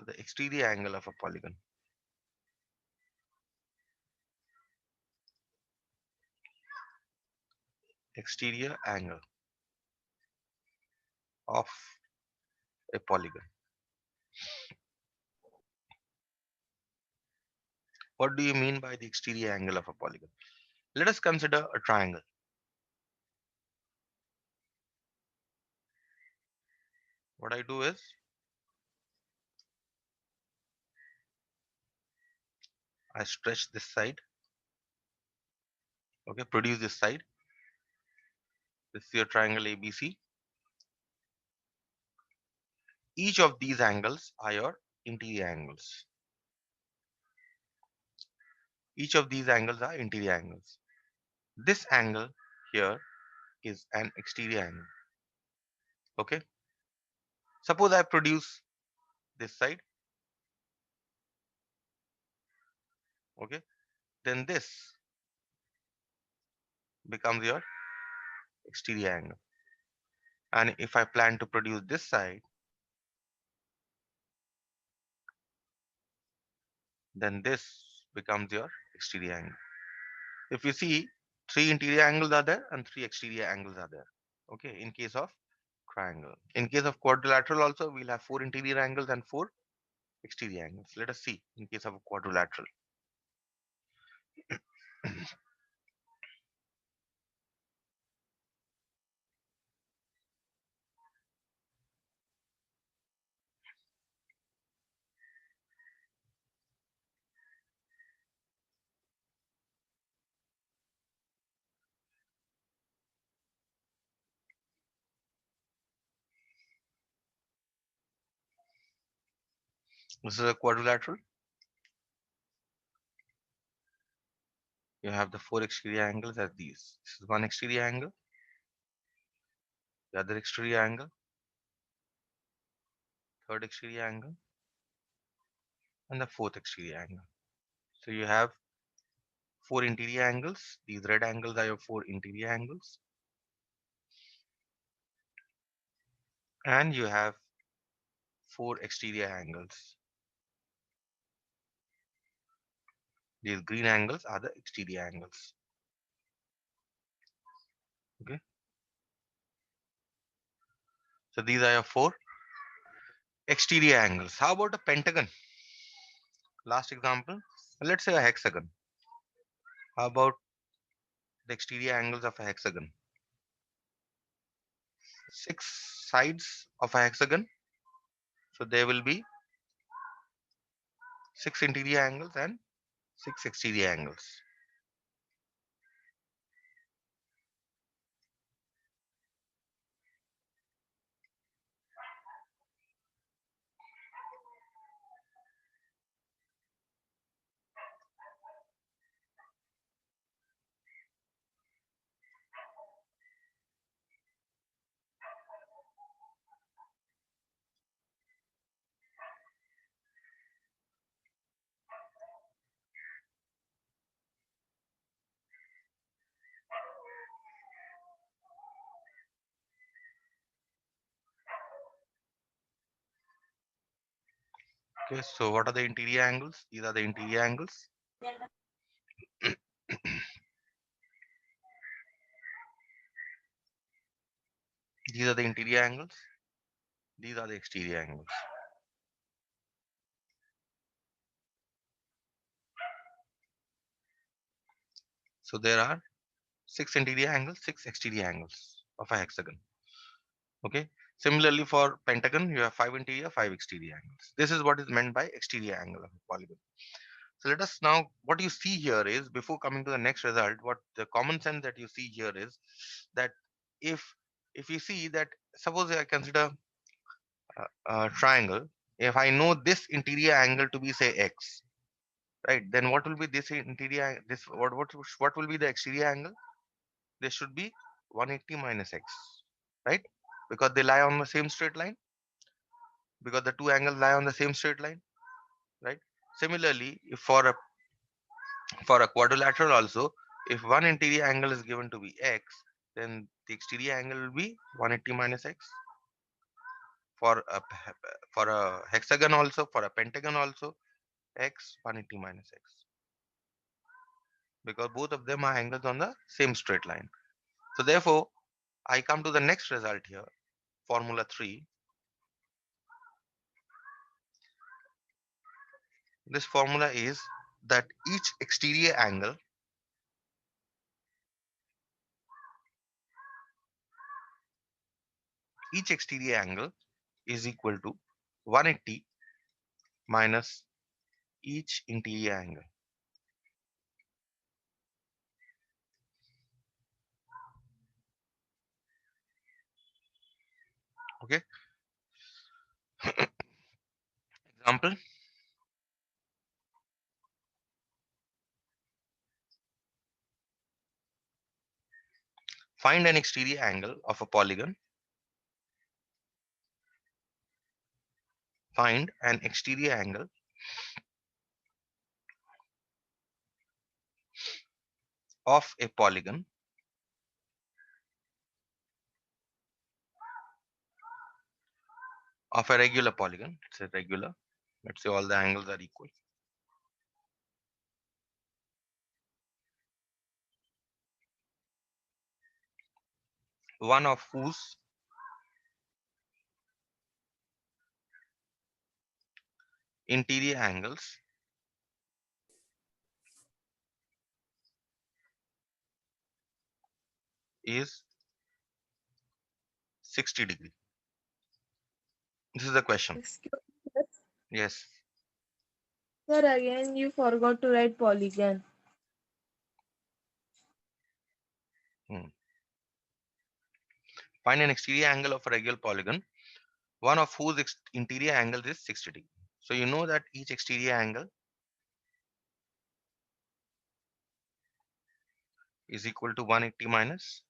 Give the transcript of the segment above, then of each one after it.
So the exterior angle of a polygon. Exterior angle of a polygon. What do you mean by the exterior angle of a polygon? Let us consider a triangle. What I do is I stretch this side, okay, produce this side. This is your triangle ABC. Each of these angles are your interior angles. Each of these angles are interior angles. This angle here is an exterior angle. Okay. Suppose I produce this side. Okay. Then this becomes your exterior angle. And if I plan to produce this side, then this becomes your exterior angle. If you see, three interior angles are there and three exterior angles are there. Okay. In case of triangle. In case of quadrilateral also, we'll have four interior angles and four exterior angles. Let us see in case of a quadrilateral. This is a quadrilateral. You have the four exterior angles as these. This is one exterior angle, the other exterior angle, third exterior angle, and the fourth exterior angle. So you have four interior angles. These red angles are your four interior angles. And you have four exterior angles. These green angles are the exterior angles. Okay. So these are your four exterior angles. How about a pentagon? Last example. Let's say a hexagon. How about the exterior angles of a hexagon? Six sides of a hexagon. So there will be six interior angles and six exterior angles. Okay, so what are the interior angles? These are the interior angles. These are the interior angles. These are the exterior angles. So there are six interior angles, six exterior angles of a hexagon. Okay. Similarly, for pentagon, you have five interior, five exterior angles. This is what is meant by exterior angle of a polygon. So let us now, what you see here is, before coming to the next result, what the common sense that you see here is that if if you see that, suppose I consider a triangle, if I know this interior angle to be say x, right, then what will be this interior this what will be the exterior angle? This should be 180 minus x, right? Because they lie on the same straight line, because the two angles lie on the same straight line, right? Similarly, if for a quadrilateral also, if one interior angle is given to be x, then the exterior angle will be 180 minus x. for a hexagon also, for a pentagon also, x 180 minus x, because both of them are angles on the same straight line. So therefore, I come to the next result here, formula 3. This formula is that each exterior angle is equal to 180 minus each interior angle. Okay. Example: find an exterior angle of a polygon. Find an exterior angle of a polygon of a regular polygon. It's a regular. Let's say all the angles are equal. One of whose interior angles is 60 degree. This is the question. Excuse me, Yes. sir, again you forgot to write polygon. Hmm. Find an exterior angle of a regular polygon, one of whose interior angle is 60 degree. So you know that each exterior angle is equal to 180 minus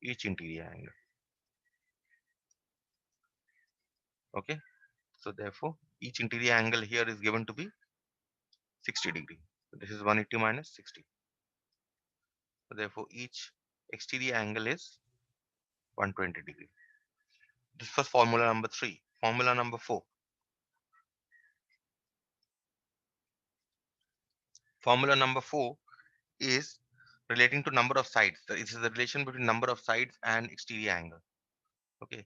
each interior angle. Okay. So therefore, each interior angle here is given to be 60 degree. So this is 180 minus 60. So therefore, each exterior angle is 120 degree. This was formula number 3. Formula number 4. Formula number 4 is relating to number of sides. This is the relation between number of sides and exterior angle. Okay.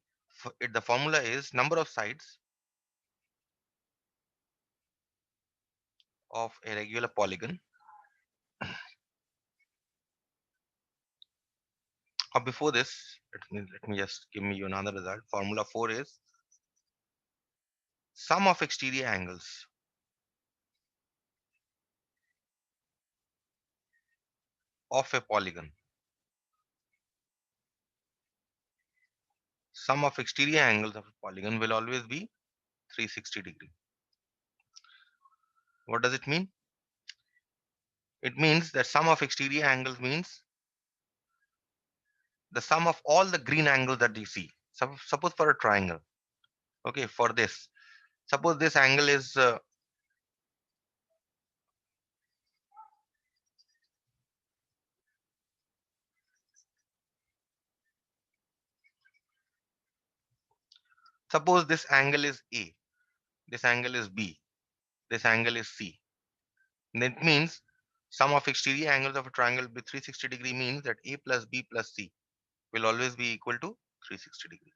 The formula is number of sides of a regular polygon. Or before this, let me just give you another result. Formula 4 is sum of exterior angles of a polygon. Sum of exterior angles of a polygon will always be 360 degree. What does it mean? It means that sum of exterior angles means the sum of all the green angles that you see. Suppose for a triangle, okay, for this, suppose this angle is suppose this angle is A, this angle is B, this angle is C. That means sum of exterior angles of a triangle with 360 degree means that A plus B plus C will always be equal to 360 degree.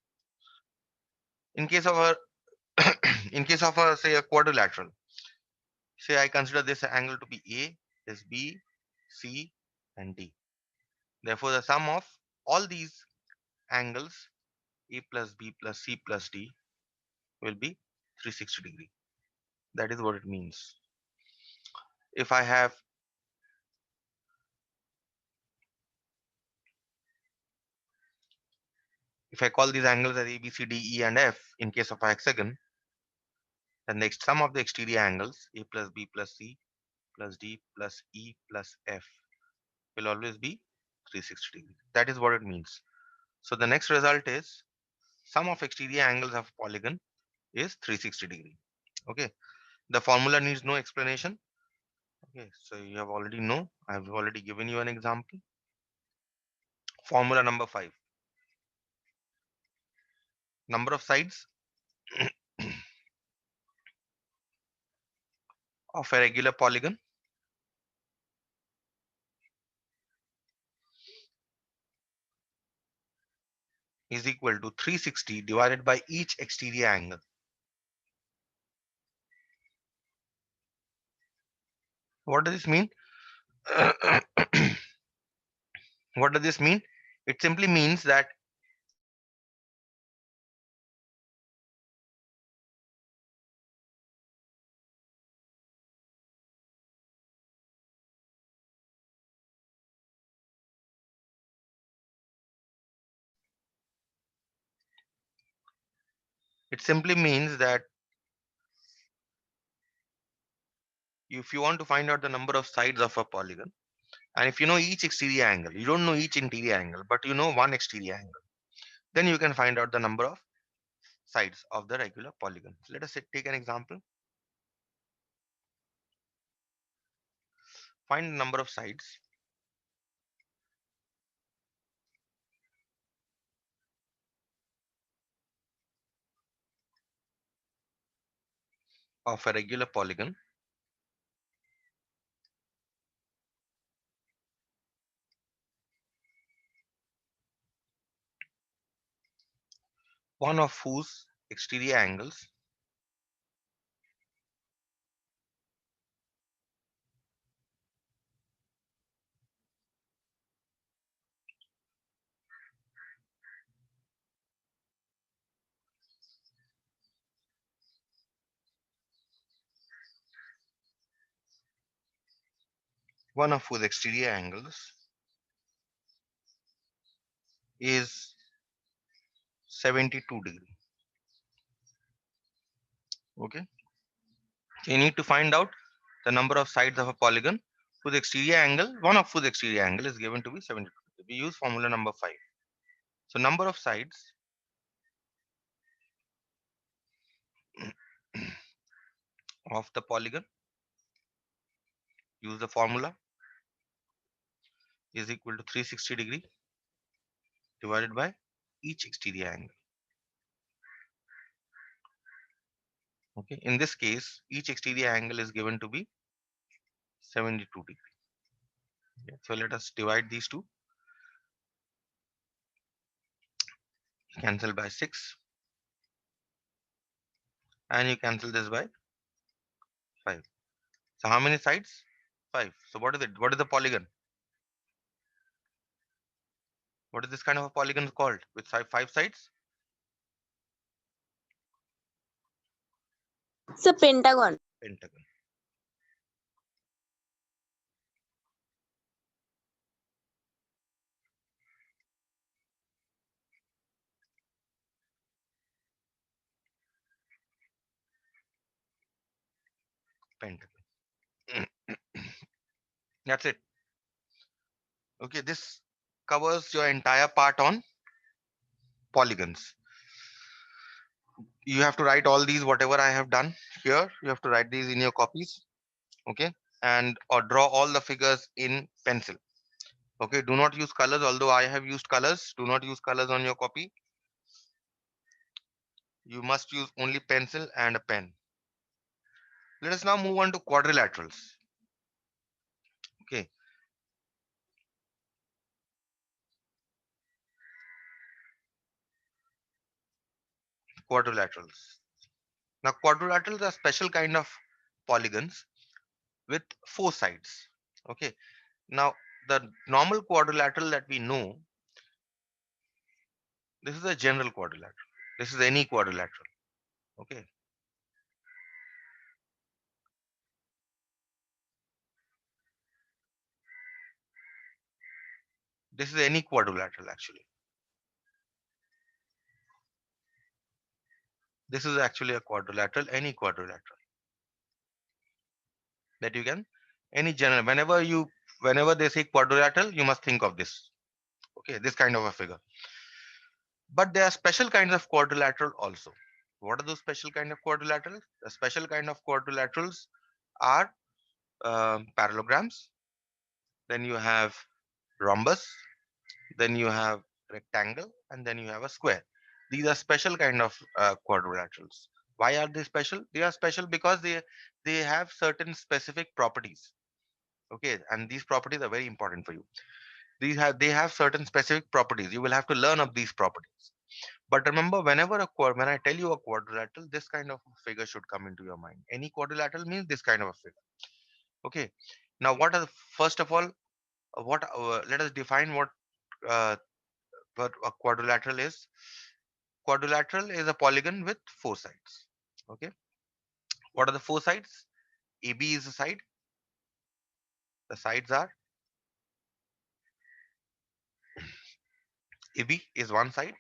In case of a in case of a say a quadrilateral, say I consider this angle to be A, this B, C, and D. Therefore, the sum of all these angles A plus B plus C plus D will be 360 degree. That is what it means. If I have if I call these angles as A, B, C, D, E, and F in case of a hexagon, then the sum of the exterior angles A plus B plus C plus D plus E plus F will always be 360 degree. That is what it means. So the next result is sum of exterior angles of polygon is 360 degree. Okay. The formula needs no explanation. Okay. So you have already know. I have already given you an example. Formula number 5. Number of sides of a regular polygon is equal to 360 divided by each exterior angle. What does this mean? What does this mean? It simply means that it simply means that if you want to find out the number of sides of a polygon, and if you know each exterior angle, you don't know each interior angle, but you know one exterior angle, then you can find out the number of sides of the regular polygon. So let us take an example. Find the number of sides of a regular polygon. One of whose exterior angles one of whose exterior angles is 72 degree. Okay, so you need to find out the number of sides of a polygon whose exterior angle, one of whose exterior angle is given to be 72 degree. We use formula number 5. So number of sides of the polygon, use the formula, is equal to 360 degree divided by each exterior angle. Okay, in this case each exterior angle is given to be 72 degree. Okay, so let us divide these two. Cancel by 6 and you cancel this by 5. So how many sides? 5. So what is it? What is the polygon? What is this kind of a polygon called with five sides? It's a pentagon. Pentagon. Pentagon. That's it. Okay, this covers your entire part on polygons. You have to write all these, whatever I have done here, you have to write these in your copies. Okay, and or draw all the figures in pencil. Okay, do not use colors, although I have used colors. Do not use colors on your copy. You must use only pencil and a pen. Let us now move on to quadrilaterals. Okay, quadrilaterals. Now, quadrilaterals are special kind of polygons with 4 sides. Okay, now the normal quadrilateral that we know, this is a general quadrilateral. This is any quadrilateral. Okay, this is any quadrilateral actually. This is actually a quadrilateral, any quadrilateral that you can, any general. Whenever they say quadrilateral, you must think of this. Okay, this kind of a figure. But there are special kinds of quadrilateral also. What are those special kind of quadrilaterals? The special kind of quadrilaterals are parallelograms. Then you have rhombus. Then you have rectangle, and then you have a square. These are special kind of quadrilaterals. Why are they special? They are special because they have certain specific properties. Okay, and these properties are very important for you. They have certain specific properties. You will have to learn of these properties. But remember, whenever when I tell you a quadrilateral, this kind of figure should come into your mind. Any quadrilateral means this kind of a figure. Okay. Now, what are first of all, what let us define uh, what a quadrilateral is. Quadrilateral is a polygon with four sides. Okay. What are the four sides? AB is a side. The sides are AB is one side,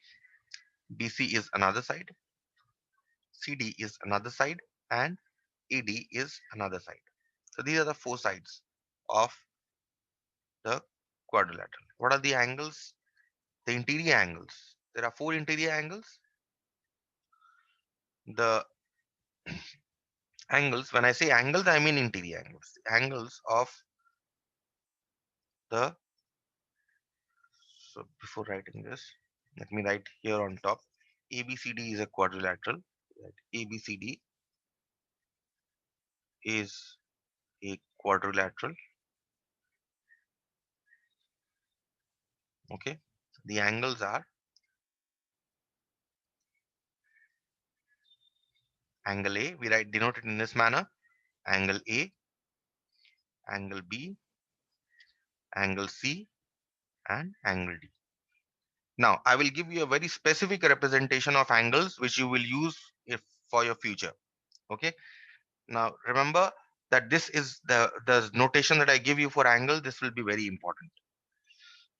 BC is another side, CD is another side, and ED is another side. So these are the four sides of the quadrilateral. What are the angles? The interior angles. There are four interior angles. The angles, when I say angles, I mean interior angles. Angles of the, so before writing this, let me write here on top. ABCD is a quadrilateral. Right? ABCD is a quadrilateral. Okay. The angles are angle A, we write denote it in this manner. Angle A, angle B, angle C, and angle D. Now, I will give you a very specific representation of angles which you will use if for your future. Okay. Now, remember that this is the notation that I give you for angle. This will be very important.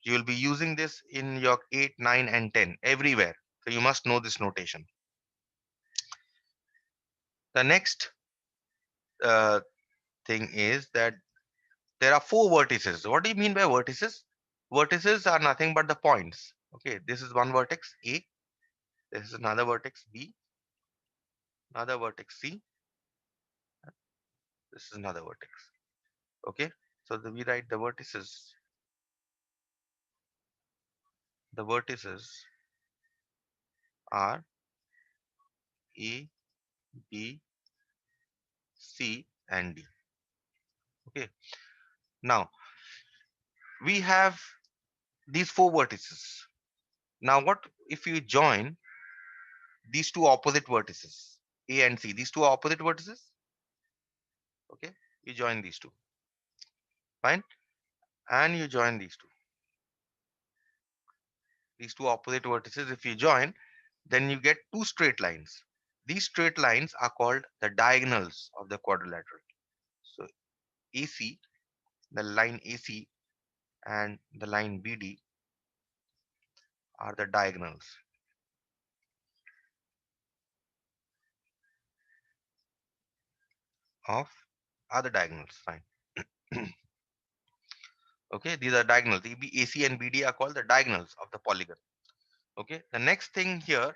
You will be using this in your 8, 9, and 10 everywhere. So you must know this notation. The next uh, thing is that there are four vertices. What do you mean by vertices? Vertices are nothing but the points. Okay, this is one vertex A. This is another vertex B. Another vertex C. This is another vertex. Okay, so we write the vertices. The vertices are A, B, C, and D. Okay, now we have these four vertices. Now, what if you join these two opposite vertices, A and C? These two are opposite vertices. Okay, you join these two. Fine, and you join these two. These two opposite vertices, if you join, then you get two straight lines. These straight lines are called the diagonals of the quadrilateral. So AC, the line AC and the line BD are the diagonals of are the diagonals. Fine. Okay, these are diagonals. AC and BD are called the diagonals of the polygon. Okay, the next thing here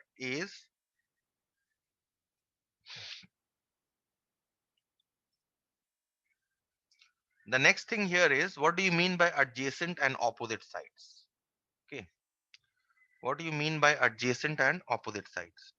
is what do you mean by adjacent and opposite sides? Okay, what do you mean by adjacent and opposite sides?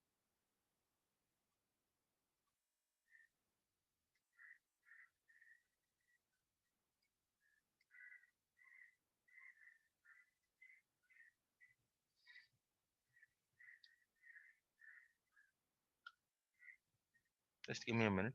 Just give me a minute.